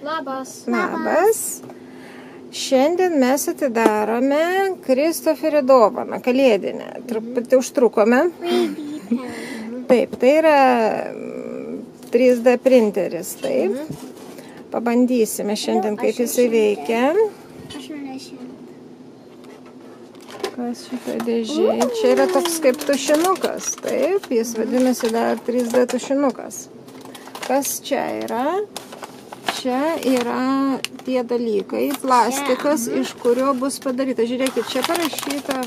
Labas. Labas. Šiandien mes atidarome Kristoferio dovaną, kalėdinę. Truputį užtrukome. Taip, tai yra 3D printeris, taip. Pabandysime šiandien, kaip jisai veikia. Kas šitą dėžį? Čia yra toks kaip tušinukas, taip. Jis vadinasi dar 3D tušinukas. Kas čia yra? Čia yra tie dalykai, plastikas, iš kurio bus padaryta. Žiūrėkit, čia parašyta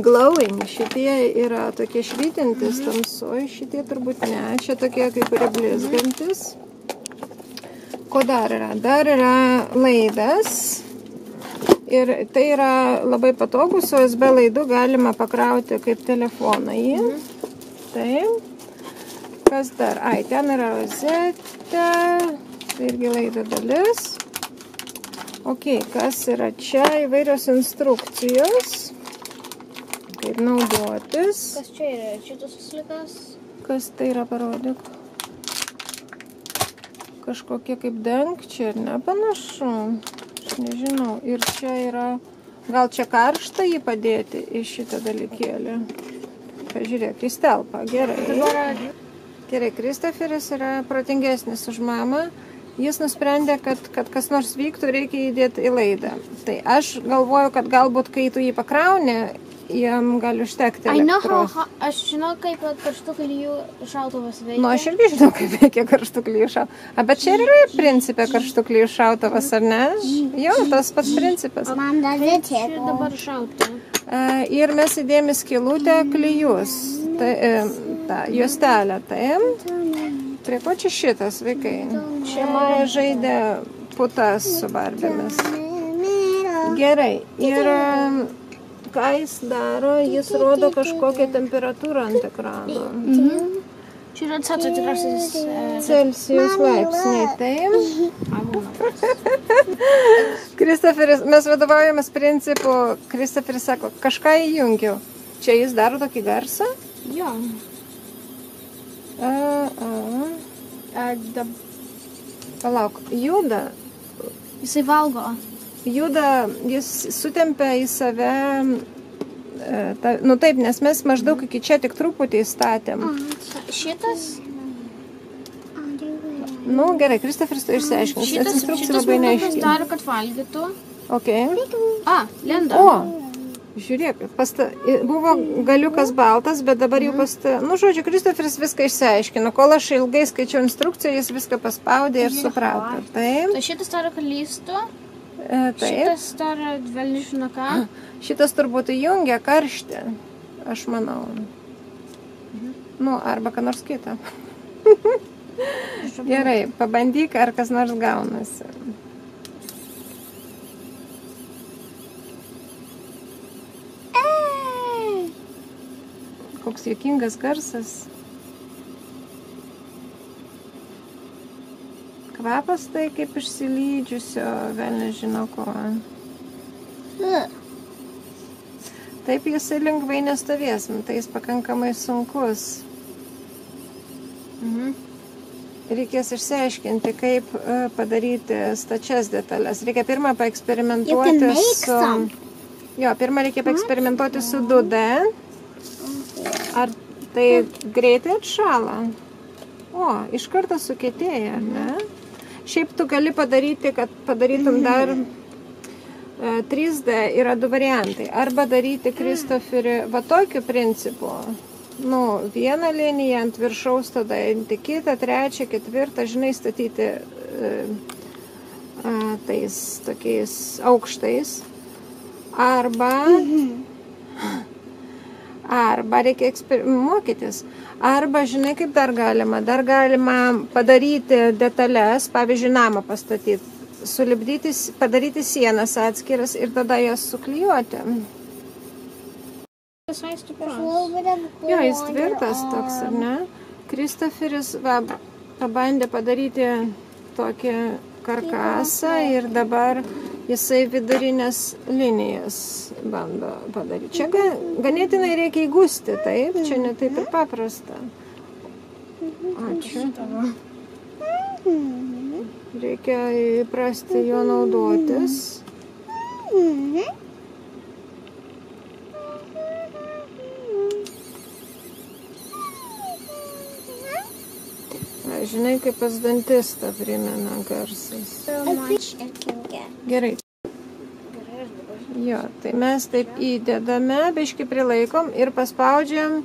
glowing. Šitie yra tokie švytintis tamsoj, šitie turbūt ne. Čia tokie kaip ir blizgantis. Ko dar yra? Dar yra laidas. Ir tai yra labai patogus, USB laidų galima pakrauti kaip telefoną jį. Taip. Kas dar? Ai, ten yra rozetė. Tai irgi laido dalis. Ok, kas yra čia? Įvairios instrukcijos. Kaip naudotis. Kas čia yra? Šitas suslikas? Kas tai yra, parodyk? Kažkokie kaip dangčiai, ar ne? Panašu. Aš nežinau. Ir čia yra... Gal čia karšta jį padėti į šitą dalykėlį? Pažiūrėk, jis telpa. Gerai. Gerai, Kristoferis yra protingesnis už mamą. Jis nusprendė, kad kas nors vyktų, reikia įdėti į laidą. Tai aš galvoju, kad galbūt, kai tu jį pakrauni, jam gali užtekti elektros. Aš žinau, kaip karštų klijų šautuvas veikia. Nu, aš irgi žinau, kaip veikia karštų klijų šautuvas. Bet čia yra principė karštų klijų šautuvas, ar ne? Jo, tas pats principas. Man dar čia dabar šauti. Ir mes įdėjome skylutę klijus. Ta juostelę, taip. Prie ko čia šitas, vaikai? Čia Maja žaidė putas su barbėmis. Gerai. Ir ką jis daro? Jis rodo kažkokią temperatūrą ant ekrano. Čia yra tikriausias Celsijaus laipsniai, taip. Kristoferis, mes vadovaujamės principu, Kristoferis sako, kažką įjungiau. Čia jis daro tokį garsą? Jo. Palauk, juda. Jisai valgo. Juda, jis sutempia į save, nu taip, nes mes maždaug iki čia tik truputį įstatėm. Šitas? Nu, gerai, Kristoferis to išsiaiškins. Šitas daro, kad valgytų. Ok. Lenda. Žiūrėk, buvo galiukas baltas, bet dabar jau nu, žodžiu, Kristoferis viską išsiaiškino. Kol aš ilgai skaičiau instrukciją, jis viską paspaudė ir suprato. Taip. Tai šitas daro, kad lystų. Taip. Šitas daro velniai žino ką. Šitas turbūt įjungia karštį, aš manau. Nu, arba ką nors kitą. Gerai, pabandyk, ar kas nors gaunasi. Koks juokingas garsas. Kvapas tai kaip išsilydžiusio, vėl nežinau ko. Taip jisai lengvai nestovės, tai jis pakankamai sunkus. Reikės išsiaiškinti, kaip padaryti stačias detalės. Reikia pirmą paeksperimentuoti su... Jo, pirmą reikia paeksperimentuoti su 2D. Ar tai greitai atšala? O, iš karto sukietėja, ar ne? Šiaip tu gali padaryti, kad padarytum dar 3D, yra 2 variantai. Arba daryti Kristoferį va tokiu principu. Nu, vieną liniją ant viršaus, tada ant kitą, trečią, ketvirtą, žinai, statyti tais tokiais aukštais. Arba reikia mokytis. Arba, žinai, kaip dar galima? Dar galima padaryti detalės, pavyzdžiui, namą pastatyti, sulipdyti, padaryti sienas atskiras ir tada jas suklijuoti. Jo, jis tvirtas toks, ar ne? Kristoferis pabandė padaryti tokį karkasą ir dabar jisai vidurinės linijas bando padaryti. Čia ganėtinai reikia įgusti, taip? Čia ne taip ir paprasta. Ačiū. Reikia įprasti jo naudotis. Žinai, kaip pas dantistą primena garsas. Gerai. Jo, tai mes taip įdedame, biškį prilaikom ir paspaudžiam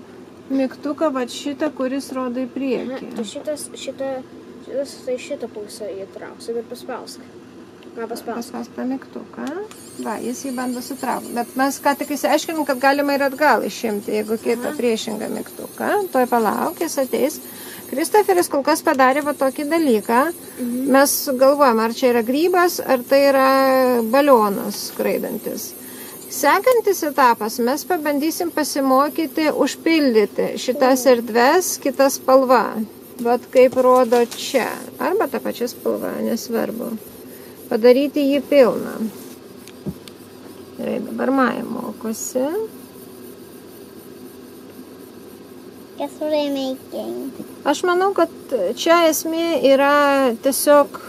mygtuką, va šitą, kuris rodo į priekį. Šitą pusę įtrauksi ir paspausk. Paspausk tą mygtuką. Va, jis jį bando sutraukti. Bet mes ką tik įsiaiškinom, kad galima ir atgal išimti, jeigu kitą priešingą mygtuką. Toj palauk, jis ateis. Kristoferis kol kas padarė va tokį dalyką. Mes galvojam, ar čia yra grybas, ar tai yra balionas skraidantis. Sekantis etapas, mes pabandysim pasimokyti užpildyti šitas erdves kitą spalvą. Vat kaip rodo čia. Arba tą pačią spalvą, nesvarbu. Padaryti jį pilną. Gerai, dabar Maja mokosi. Guess what I'm making? Aš manau, kad čia esmė yra tiesiog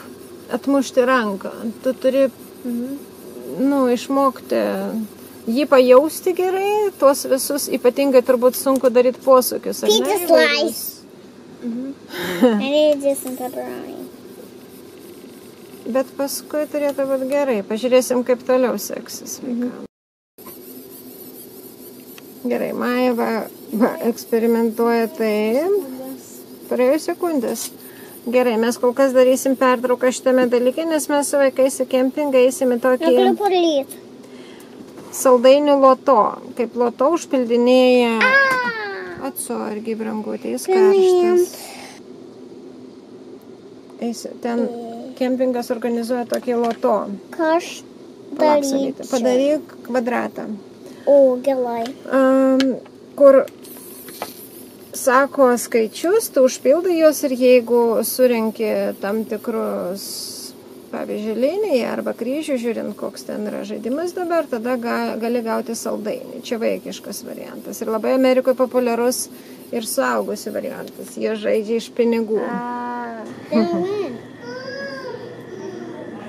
atmušti ranką. Tu turi išmokti jį pajausti gerai, tuos visus, ypatingai turbūt sunku daryti posūkius. Pizza slice. I need to do some pepperoni. Bet paskui turėtų būti gerai. Pažiūrėsim, kaip toliau seksis vaikam. Gerai, Maja va eksperimentuoja taip. Praėjo sekundės. Gerai, mes kol kas darysim pertrauką šitame dalyke, nes mes su vaikais į kempingą eisim į tokį saldainių loto. Kaip loto užpildinėja. Atsargiai, brangutė, jis karštas. Ten kempingas organizuoja tokį loto. Padaryk kvadratą. O, gerai. Kur sako skaičius, tu užpildai juos ir jeigu surenki tam tikrus, pavyzdžiui, liniją arba kryžių, žiūrint, koks ten yra žaidimas dabar, tada gali gauti saldainį. Čia vaikiškas variantas. Ir labai Amerikoje populiarus ir suaugusių variantas. Jie žaidžia iš pinigų.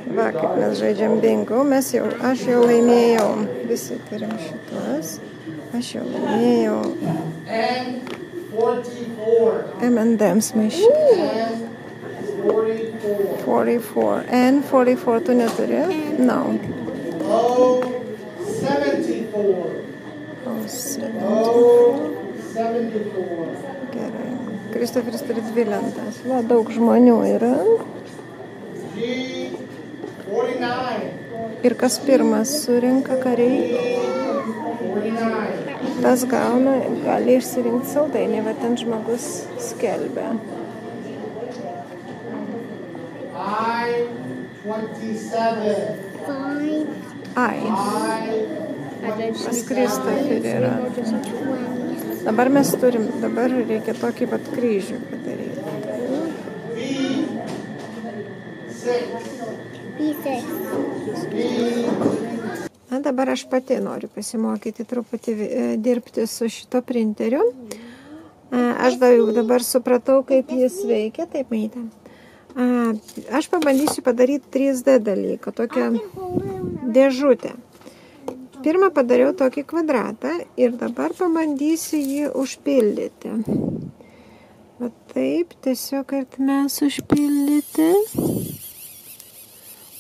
Va, kaip mes žaidžiam bingo, aš jau laimėjau, visi turim šitos, aš jau laimėjau M&M's maišelį. 44. N44 tu neturi? No. Oh, 74. Oh, 74. Oh, 74. Gerai. Kristoferis turi 2 lentas. Va, daug žmonių yra. Ir kas pirmas surinka kariai, tas gali išsirinkti saldainį, va ten žmogus skelbia. Ai. Pas Kristoferį yra. Dabar reikia tokį pat kryžių padaryti. Na, dabar aš pati noriu pasimokyti truputį dirbti su šito printeriu. Aš dabar supratau, kaip jis veikia, taip maitė. Aš pabandysiu padaryti 3D dalyką, tokią dėžutę. Pirmą padariau tokį kvadratą ir dabar pabandysiu jį užpildyti. Va taip, tiesiog mes užpildyti.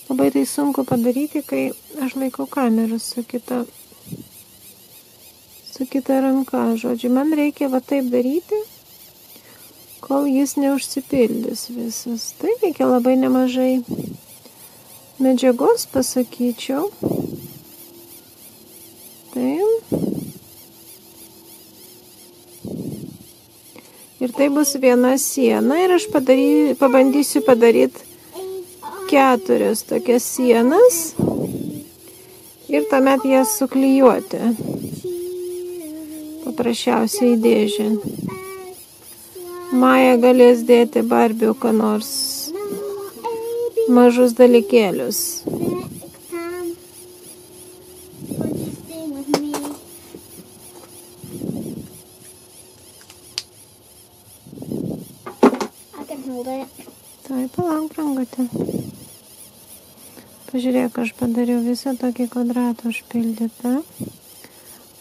Labai tai sunku padaryti, kai aš laikau kamerą su kita ranka. Žodžiu, man reikia va taip daryti, kol jis neužsipildys visas. Tai reikia labai nemažai medžiagos, pasakyčiau. Taip. Ir tai bus viena siena ir aš pabandysiu padaryti 4 tokias sienas ir tuomet jas suklijuoti. Paprasčiausiai į dėžę. Maja galės dėti Barbių ką nors mažus dalykėlius. Tai palauk, brangutė. Pažiūrėk, aš padariau visą tokį kvadratą užpildytą.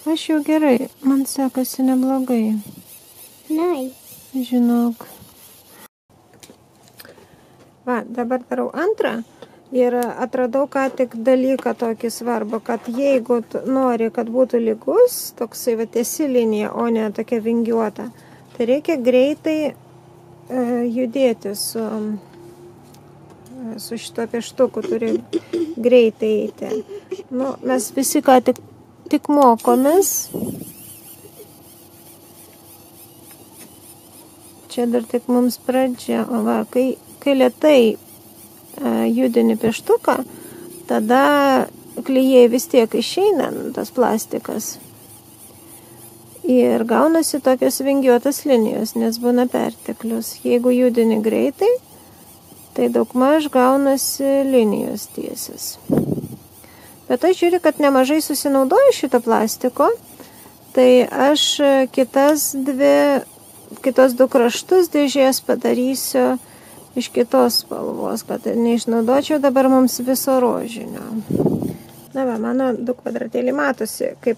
Aš jau gerai, man sekasi neblogai. Nice. Žinok. Va, dabar darau antrą ir atradau ką tik dalyką tokį svarbą, kad jeigu tu nori, kad būtų lygus, toksai va tiesi linija, o ne tokia vingiuota, tai reikia greitai judėti su šito pieštuku, turi greitai eiti. Nu, mes visi ką tik mokomės. Čia dar tik mums pradžia. O va, kai lėtai judini pieštuką, tada klijai vis tiek išeina tas plastikas. Ir gaunasi tokios vingiuotas linijos, nes būna perteklius. Jeigu judini greitai, tai daugmaž gaunasi linijos tiesias. Bet aš žiūriu, kad nemažai susinaudoju šito plastiko, tai aš kitos du kraštus dėžės padarysiu iš kitos spalvos, kad neišnaudočiau dabar mums viso rožinio. Na va, mano du kvadratėliai matosi, kaip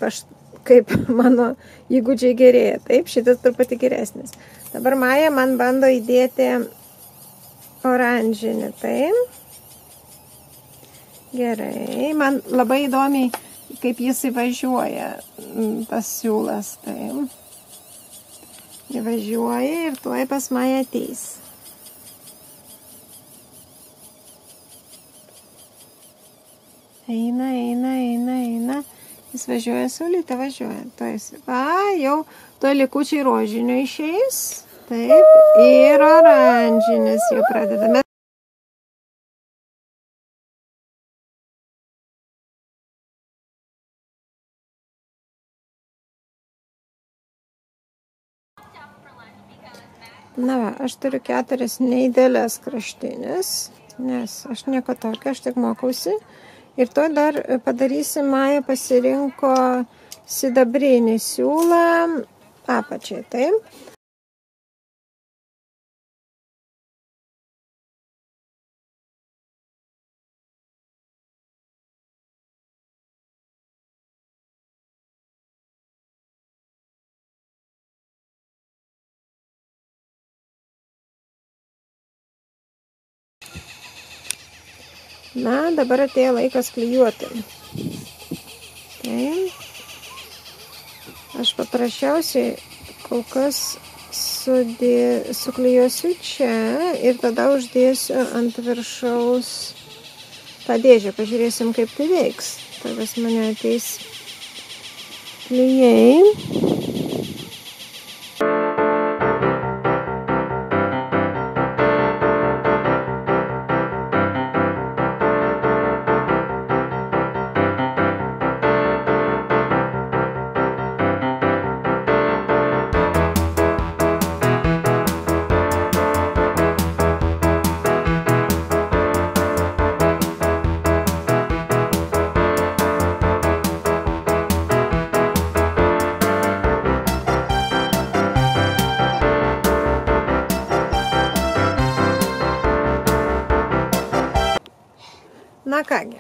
mano įgūdžiai gerėja. Taip, šitas truputį geresnis. Dabar Maja man bando įdėti oranžinį, taip. Gerai, man labai įdomiai, kaip jis įvažiuoja, tas siūlas, taip. Įvažiuoja ir tuoj pas Maja ateis. Eina. Jis važiuoja, saulytė važiuoja. Va, jau to likučiai rožinio išeis. Taip, ir oranžinis jau pradedame. Na va, aš turiu 4 neįdėlės kraštinės, nes aš nieko tokio, aš tik mokausi. Ir to dar padarysim, Maja pasirinko sidabrinį siūlą apačiai, taip. Na, dabar atėjo laikas klijuoti. Taip. Aš paprasčiausiai kol kas suklijuosiu čia ir tada uždėsiu ant viršaus tą dėžę. Pažiūrėsim, kaip tai veiks. Tada mane ateis klijai. Na kągi,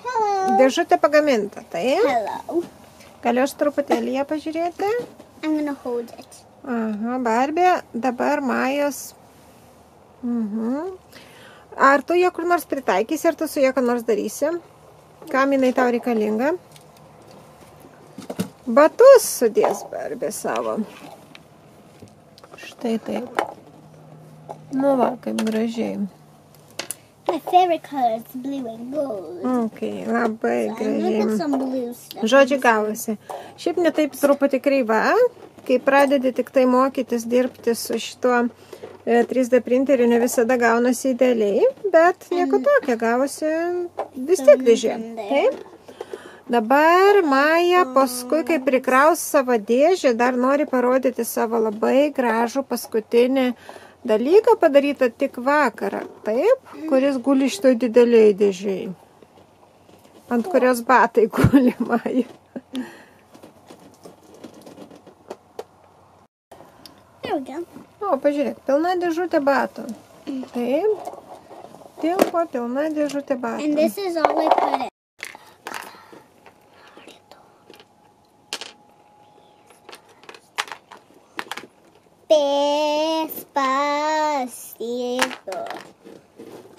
dėžutė pagaminta, tai? Hello. Galiu aš truputėlį ją pažiūrėti? I'm gonna hold it. Aha, Barbė, dabar Majos. Ar tu ją kur nors pritaikysi, ar tu su ją ką nors darysi? Kam jinai tau reikalinga? Batus sudės Barbė savo. Štai taip. Nu va, kaip gražiai. My favorite color is blue and gold. Ok, labai I'm gonna put gražiai. some blue stuff. Žodžiu, gavosi. Šiaip ne taip truputį kreiva, kai pradedi tik tai mokytis dirbti su šituo 3D printeriu, ne visada gaunasi idealiai, bet nieko tokio, gavosi vis tiek dėžė. Taip. Dabar Maja paskui, kai prikraus savo dėžę, dar nori parodyti savo labai gražų paskutinį dalyką padarytą tik vakarą, taip, kuris guli šitoj dideliai dėžiai, ant kurios batai guli Maja. There we go. O, pažiūrėk, pilna dėžutė batų. Taip. Tilpo pilna dėžutė batų. And this is all I put in. Despacito.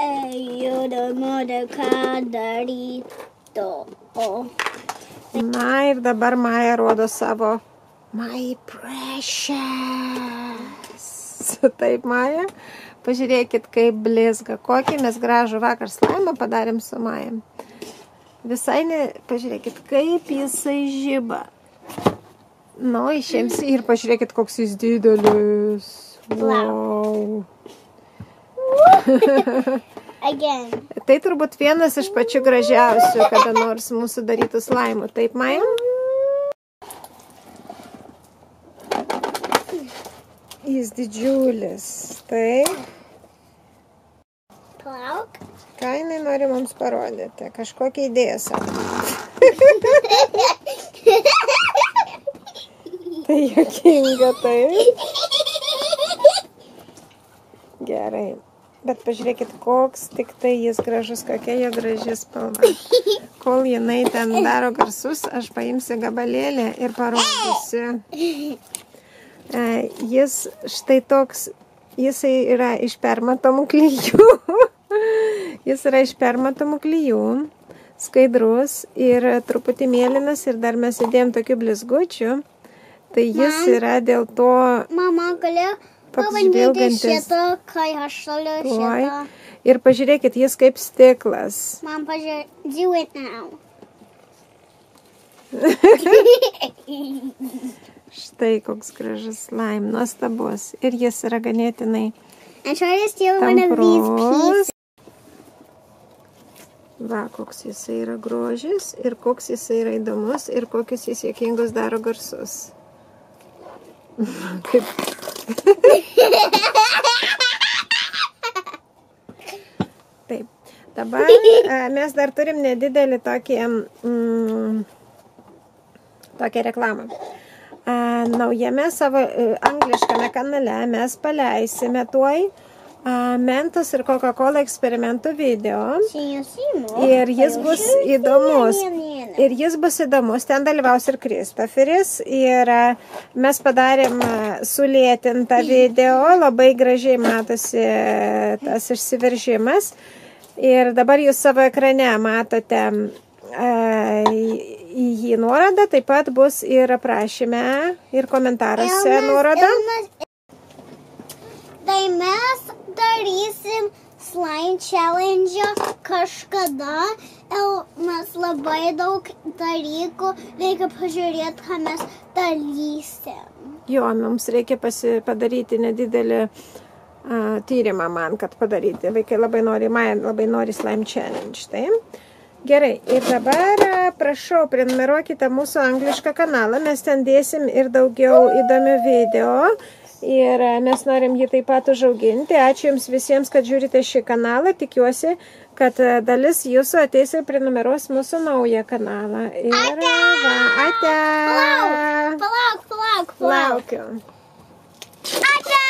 Ayúdame cardarito. Na ir dabar Maja rodo savo My Precious. Taip, Maja. Pažiūrėkit, kaip blizga. Kokį mes gražų vakar slaimą padarėm su Maja. Visai ne... Pažiūrėkit, kaip jisai žiba. Nu, išėms ir pažiūrėkit, koks jis didelis. Wow. Again. Tai turbūt vienas iš pačių gražiausių, kada nors mūsų darytų slaimų. Taip, Maja? Jis didžiulis. Taip. Plauk. Ką jinai nori mums parodyti? Kažkokią idėją savo. Tai juokinga, taip. Gerai. Bet pažiūrėkit, koks tik tai jis gražus, kokia jo graži spalva. Kol jinai ten daro garsus, aš paimsiu gabalėlį ir parodysiu. Jis štai toks, jisai yra iš permatomų klijų. Jis yra iš permatomų klijų, skaidrus ir truputį mėlynas ir dar mes įdėjom tokių blizgučių. Tai jis yra dėl to Mama, galėjo pabandyti šitą, kai aš šaliu šitą. Ir pažiūrėkit, jis kaip stiklas. Mom, do it now. Štai koks gražus slime, nuostabus. Ir jis yra ganėtinai And try to steal one of these pieces. Va, koks jisai yra grožis ir koks jisai yra įdomus ir kokius jis juokingus daro garsus. Kaip... Taip. Dabar mes dar turim nedidelį tokią reklamą. Naujame savo angliškame kanale mes paleisime tuoj Mentos ir Coca-Cola eksperimentų video. Ir jis bus įdomus. Ir jis bus įdomus. Ten dalyvaus ir Kristoferis. Ir mes padarėm sulėtintą video. Labai gražiai matosi tas išsiveržimas. Ir dabar jūs savo ekrane matote į jį nuorodą. Taip pat bus ir aprašyme ir komentaruose nuoroda. Tai mes darysim slime challenge kažkada. Mes labai daug dalykų reikia pažiūrėti, ką mes darysim. Jo, mums reikia padaryti nedidelį tyrimą man, kad padaryti. Vaikai labai nori slime challenge. Tai? Gerai, ir dabar prašau, prenumeruokite mūsų anglišką kanalą. Mes ten dėsim ir daugiau įdomių video. Ir mes norim jį taip pat užauginti. Ačiū Jums visiems, kad žiūrite šį kanalą. Tikiuosi, kad dalis Jūsų ateis ir prenumeruos mūsų naują kanalą. Ir ate! Palauk! Laukiu. Ate!